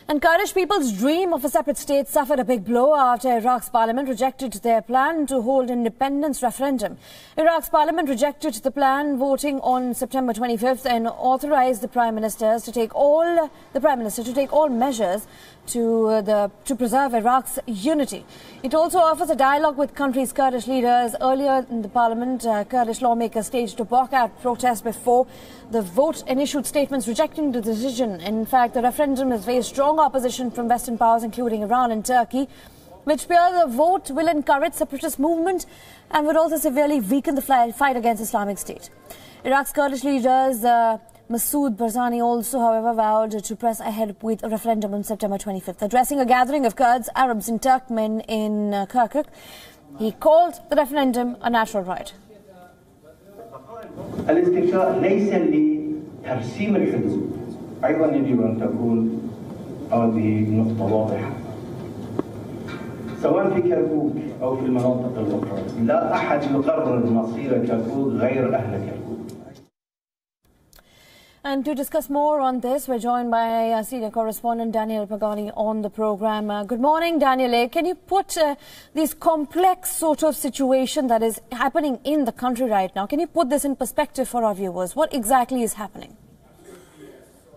And Kurdish people's dream of a separate state suffered a big blow after Iraq's parliament rejected their plan to hold independence referendum. Iraq's parliament rejected the plan, voting on September 25th, and authorized the Prime Minister to take all measures to preserve Iraq's unity. It also offers a dialogue with country's Kurdish leaders. Earlier in the parliament, Kurdish lawmakers staged a walkout protest before the vote and issued statements rejecting the decision. In fact, the referendum has faced strong opposition from Western powers, including Iran and Turkey, which fear the vote will encourage separatist movement and would also severely weaken the fight against Islamic State. Iraq's Kurdish leaders, Masoud Barzani, also, however, vowed to press ahead with a referendum on September 25th. Addressing a gathering of Kurds, Arabs and Turkmen in Kirkuk, he called the referendum a natural right. الاستفتاء ليس لترسيم الحدود، أيضا يجب أن تكون هذه النقطة واضحة. سواء في كركوك أو في المناطق الأخرى، لا أحد يقرر مصير كركوك غير أهل كركوك. And to discuss more on this, we're joined by our senior correspondent Daniel Pagani on the program. Good morning, Daniel. Can you put this complex sort of situation that is happening in the country right now, can you put this in perspective for our viewers? What exactly is happening?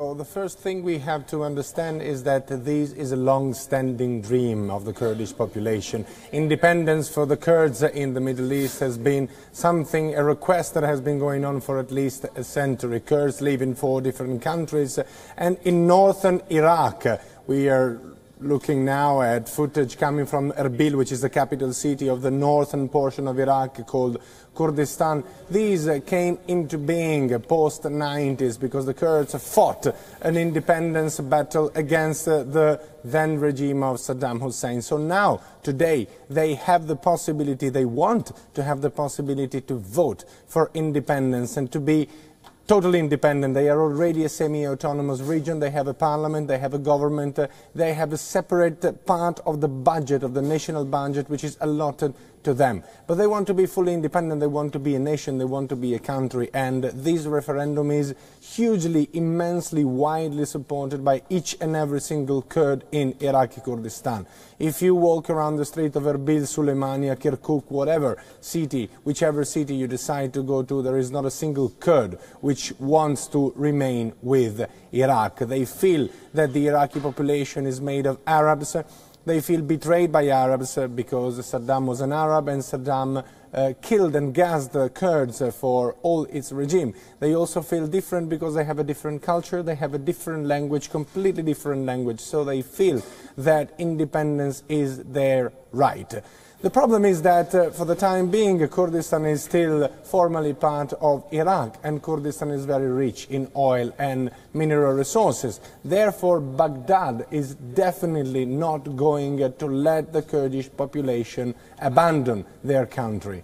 Well, the first thing we have to understand is that this is a long-standing dream of the Kurdish population. Independence for the Kurds in the Middle East has been something, a request that has been going on for at least a century. Kurds live in 4 different countries, and in northern Iraq we are looking now at footage coming from Erbil, which is the capital city of the northern portion of Iraq called Kurdistan. These came into being post-90s because the Kurds fought an independence battle against the then regime of Saddam Hussein. So now, today, they have the possibility, they want to have the possibility to vote for independence and to be totally independent. They are already a semi-autonomous region. They have a parliament, they have a government, they have a separate part of the budget, of the national budget, which is allotted to them. But they want to be fully independent, they want to be a nation, they want to be a country, and this referendum is hugely, immensely, widely supported by each and every single Kurd in Iraqi Kurdistan. If you walk around the street of Erbil, Suleimania, Kirkuk, whatever city, whichever city you decide to go to, there is not a single Kurd which wants to remain with Iraq. They feel that the Iraqi population is made of Arabs. They feel betrayed by Arabs because Saddam was an Arab and Saddam killed and gassed the Kurds for all its regime. They also feel different because they have a different culture, they have a different language, completely different language, so they feel that independence is their right. The problem is that for the time being, Kurdistan is still formally part of Iraq, and Kurdistan is very rich in oil and mineral resources. Therefore, Baghdad is definitely not going to let the Kurdish population abandon their country.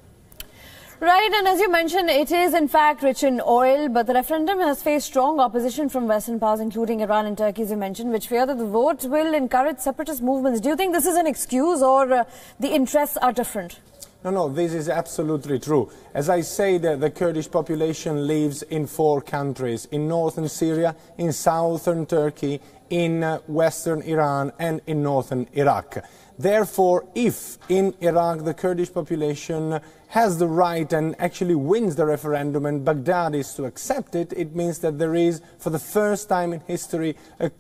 Right, and as you mentioned, it is in fact rich in oil, but the referendum has faced strong opposition from Western powers, including Iran and Turkey, as you mentioned, which fear that the vote will encourage separatist movements. Do you think this is an excuse, or the interests are different? No, this is absolutely true. As I say, the Kurdish population lives in 4 countries, in northern Syria, in southern Turkey, in western Iran and in northern Iraq. Therefore, if in Iraq the Kurdish population has the right and actually wins the referendum and Baghdad is to accept it, it means that there is, for the first time in history, for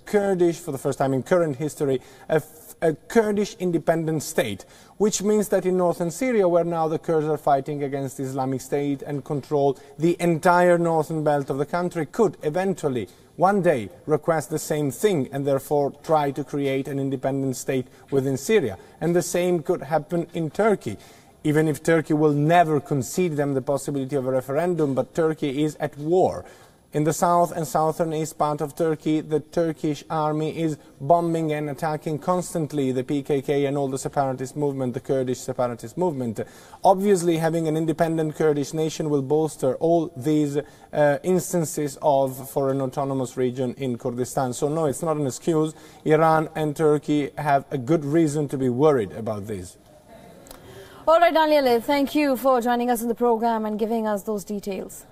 the first time in current history, a Kurdish independent state, which means that in northern Syria, where now the Kurds are fighting against the Islamic State and control the entire northern belt of the country, could eventually one day request the same thing and therefore try to create an independent state within Syria. And the same could happen in Turkey, even if Turkey will never concede them the possibility of a referendum, but Turkey is at war. In the south and southern east part of Turkey, the Turkish army is bombing and attacking constantly the PKK and all the separatist movement, the Kurdish separatist movement. Obviously, having an independent Kurdish nation will bolster all these instances for an autonomous region in Kurdistan. So no, it's not an excuse. Iran and Turkey have a good reason to be worried about this. All right, Daniel, thank you for joining us in the program and giving us those details.